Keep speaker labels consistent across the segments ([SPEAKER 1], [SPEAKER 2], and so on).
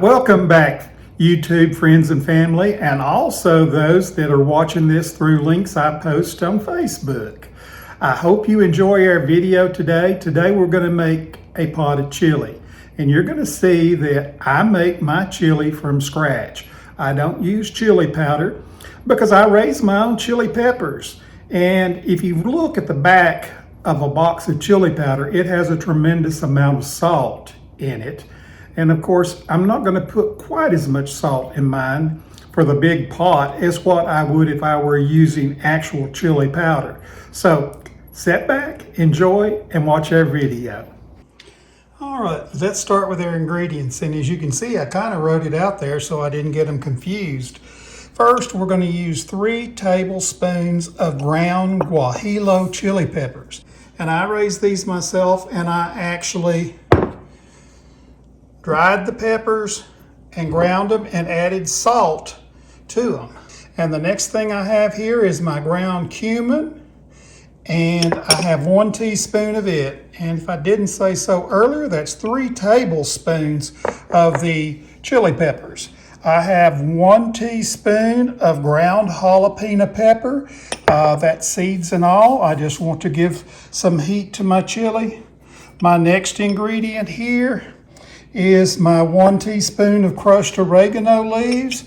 [SPEAKER 1] Welcome back, YouTube friends and family, and also those that are watching this through links I post on Facebook. I hope you enjoy our video today. Today we're going to make a pot of chili, and you're going to see that I make my chili from scratch. I don't use chili powder because I raise my own chili peppers. And if you look at the back of a box of chili powder, it has a tremendous amount of salt in it. And of course, I'm not going to put quite as much salt in mine for the big pot as what I would if I were using actual chili powder. So sit back, enjoy, and watch our video. All right, let's start with our ingredients. And as you can see, I kind of wrote it out there so I didn't get them confused. First, we're going to use 3 tablespoons of ground Guajillo chili peppers. And I raised these myself, and I actually dried the peppers and ground them and added salt to them. And the next thing I have here is my ground cumin, and I have 1 teaspoon of it. And if I didn't say so earlier, that's 3 tablespoons of the chili peppers. I have 1 teaspoon of ground jalapeno pepper, that's seeds and all. I just want to give some heat to my chili. My next ingredient here is my 1 teaspoon of crushed oregano leaves.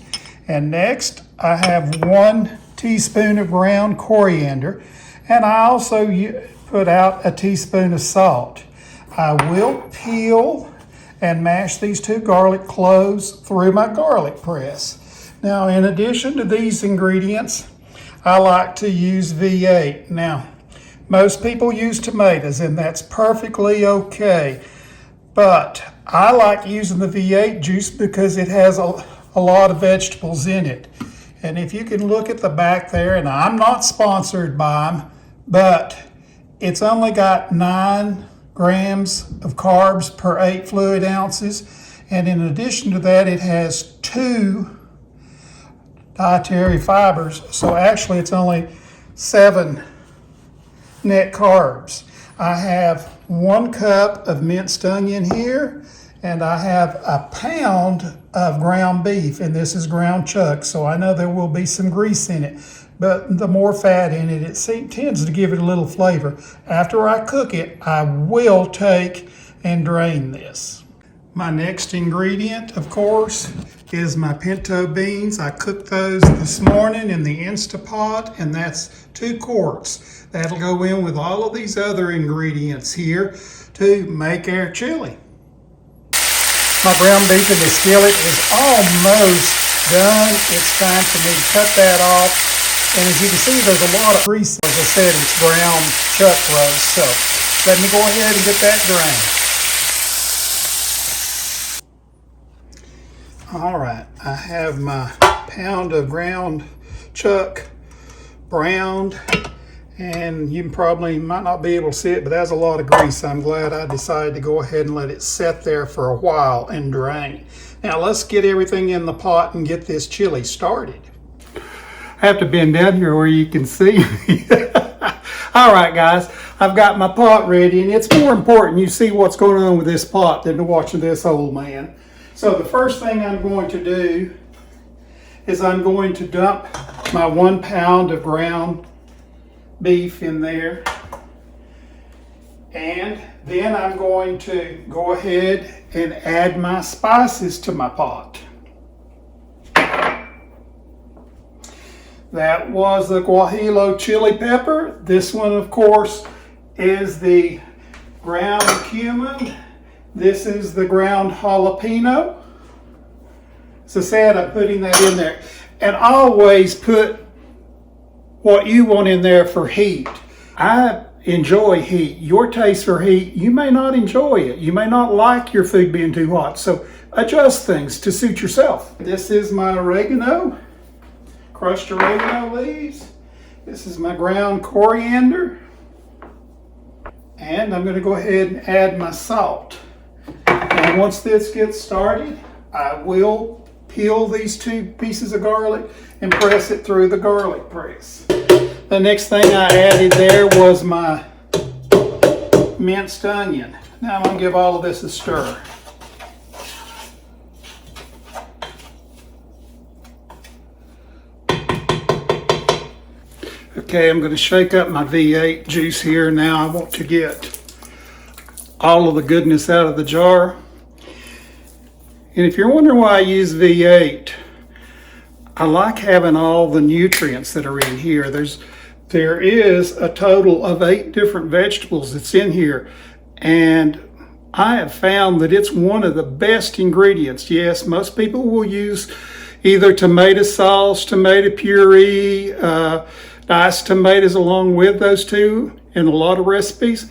[SPEAKER 1] And next I have 1 teaspoon of ground coriander. And I also put out a teaspoon of salt. I will peel and mash these 2 garlic cloves through my garlic press. Now, in addition to these ingredients, I like to use V8. Now, most people use tomatoes, and that's perfectly okay. But I like using the V8 juice because it has a lot of vegetables in it. And if you can look at the back there, and I'm not sponsored by them, but it's only got 9 grams of carbs per 8 fluid ounces. And in addition to that, it has 2 dietary fibers. So actually it's only 7 net carbs. I have 1 cup of minced onion here, and I have a pound of ground beef, and this is ground chuck, so I know there will be some grease in it, but the more fat in it, tends to give it a little flavor. After I cook it, I will take and drain this. My next ingredient, of course, is my pinto beans. I cooked those this morning in the Instapot, and that's 2 quarts. That'll go in with all of these other ingredients here to make our chili. My ground beef in the skillet is almost done. It's time for me to cut that off. And as you can see, there's a lot of grease. As I said, it's ground chuck roast. So let me go ahead and get that drained. All right, I have my pound of ground chuck browned, and you might not be able to see it, but that's a lot of grease. I'm glad I decided to go ahead and let it set there for a while and drain. Now let's get everything in the pot and get this chili started. I have to bend down here where you can see me. All right, guys, I've got my pot ready, and it's more important you see what's going on with this pot than to watching this old man. So the first thing I'm going to do is I'm going to dump my 1 pound of ground beef in there, and then I'm going to go ahead and add my spices to my pot. That was the Guajillo chili pepper. This one, of course, is the ground cumin. This is the ground jalapeno. As I said, I'm putting that in there. And always put what you want in there for heat. I enjoy heat. Your taste for heat, you may not enjoy it. You may not like your food being too hot. So adjust things to suit yourself. This is my oregano, crushed oregano leaves. This is my ground coriander. And I'm going to go ahead and add my salt. And once this gets started, I will peel these 2 pieces of garlic and press it through the garlic press. The next thing I added there was my minced onion. Now I'm going to give all of this a stir. Okay, I'm going to shake up my V8 juice here. Now I want to get all of the goodness out of the jar. And if you're wondering why I use V8, I like having all the nutrients that are in here. There is a total of 8 different vegetables that's in here. And I have found that it's one of the best ingredients. Yes, most people will use either tomato sauce, tomato puree, diced tomatoes along with those two in a lot of recipes.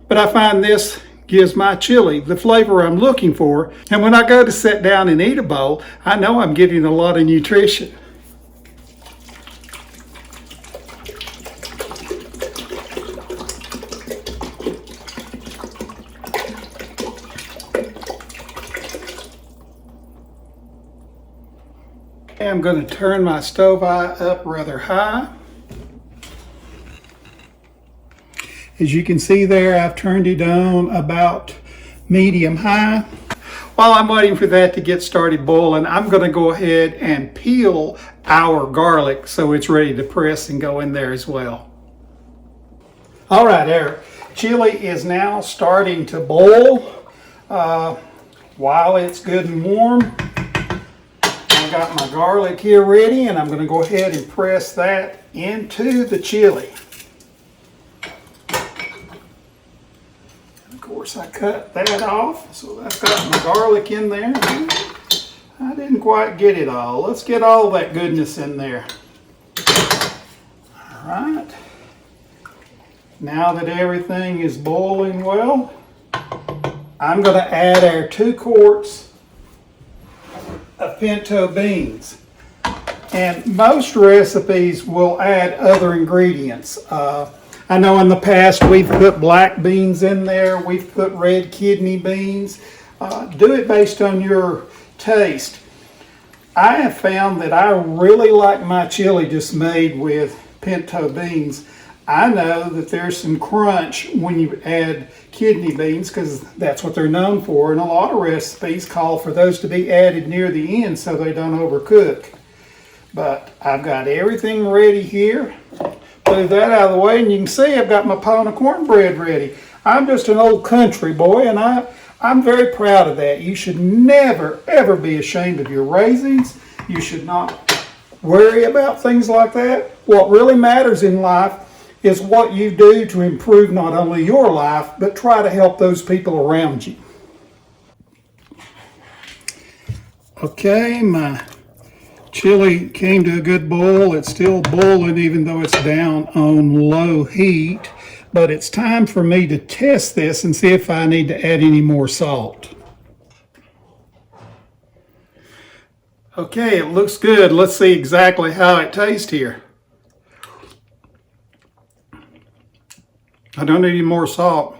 [SPEAKER 1] But I find this gives my chili the flavor I'm looking for. And when I go to sit down and eat a bowl, I know I'm getting a lot of nutrition. I'm going to turn my stove eye up rather high. As you can see there, I've turned it on about medium high. While I'm waiting for that to get started boiling, I'm going to go ahead and peel our garlic so it's ready to press and go in there as well. All right, our chili is now starting to boil. While it's good and warm, I've got my garlic here ready, and I'm going to go ahead and press that into the chili. Of course, I cut that off, so that's got my garlic in there. I didn't quite get it all. Let's get all that goodness in there. All right. Now that everything is boiling well, I'm going to add our 2 quarts of pinto beans. And most recipes will add other ingredients. I know in the past we've put black beans in there, we've put red kidney beans. Do it based on your taste. I have found that I really like my chili just made with pinto beans. I know that there's some crunch when you add kidney beans because that's what they're known for, and a lot of recipes call for those to be added near the end so they don't overcook. But I've got everything ready here. Move that out of the way, and you can see I've got my pound of cornbread ready. I'm just an old country boy, and I'm very proud of that. You should never, ever be ashamed of your raisins. You should not worry about things like that. What really matters in life is what you do to improve not only your life, but try to help those people around you. Okay, my chili came to a good boil. It's still boiling even though it's down on low heat, but it's time for me to test this and see if I need to add any more salt. Okay, it looks good. Let's see exactly how it tastes here. I don't need any more salt,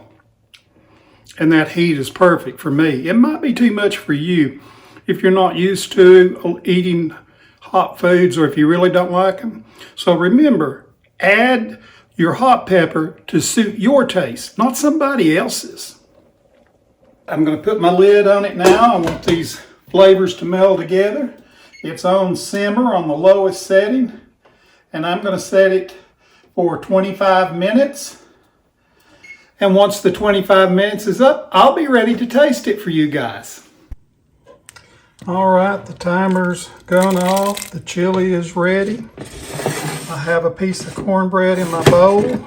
[SPEAKER 1] and that heat is perfect for me. It might be too much for you if you're not used to eating hot foods or if you really don't like them. So remember, add your hot pepper to suit your taste, not somebody else's. I'm going to put my lid on it now. I want these flavors to meld together. It's on simmer on the lowest setting, and I'm going to set it for 25 minutes. And once the 25 minutes is up, I'll be ready to taste it for you guys. All right, the timer's gone off. The chili is ready. I have a piece of cornbread in my bowl.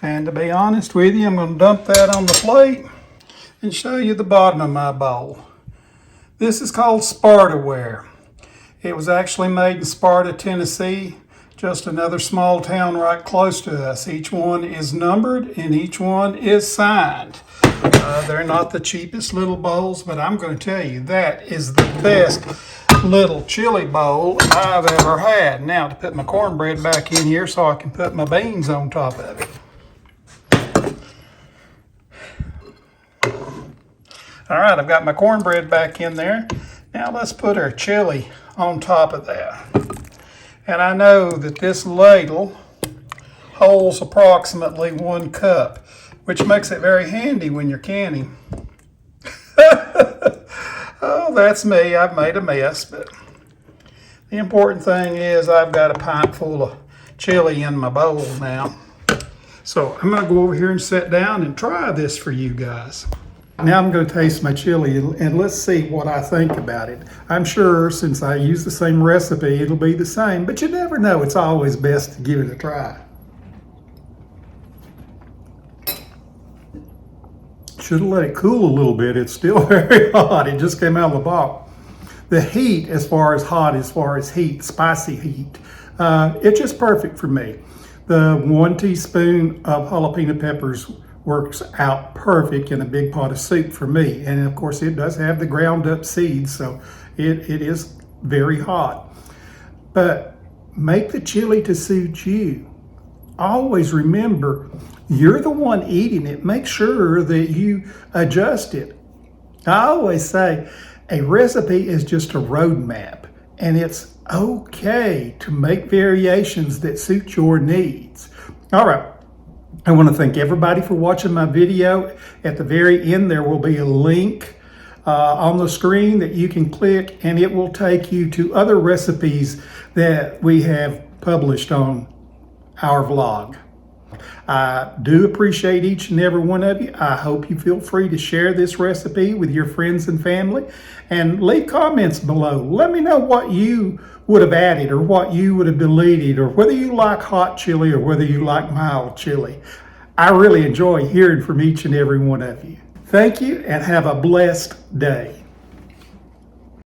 [SPEAKER 1] And to be honest with you, I'm going to dump that on the plate and show you the bottom of my bowl. This is called Sparta-ware. It was actually made in Sparta, Tennessee. Just another small town right close to us. Each one is numbered and each one is signed. They're not the cheapest little bowls, but I'm going to tell you that is the best little chili bowl I've ever had. Now to put my cornbread back in here so I can put my beans on top of it. All right, I've got my cornbread back in there. Now let's put our chili on top of that. And I know that this ladle holds approximately 1 cup, which makes it very handy when you're canning. Oh, that's me. I've made a mess, but the important thing is I've got a pint full of chili in my bowl now. So I'm gonna go over here and sit down and try this for you guys. Now I'm going to taste my chili and let's see what I think about it. I'm sure since I use the same recipe, it'll be the same, but you never know. It's always best to give it a try. Should have let it cool a little bit. It's still very hot. It just came out of the box. The heat, as far as heat, spicy heat, it's just perfect for me. The 1 teaspoon of jalapeno peppers works out perfect in a big pot of soup for me. And of course it does have the ground up seeds, so it is very hot. But make the chili to suit you. Always remember, you're the one eating it. Make sure that you adjust it. I always say a recipe is just a roadmap, and it's okay to make variations that suit your needs. All right. I want to thank everybody for watching my video. At the very end, there will be a link on the screen that you can click, and it will take you to other recipes that we have published on our vlog. I do appreciate each and every one of you. I hope you feel free to share this recipe with your friends and family, and leave comments below. Let me know what you would have added or what you would have deleted, or whether you like hot chili or whether you like mild chili. I really enjoy hearing from each and every one of you. Thank you and have a blessed day.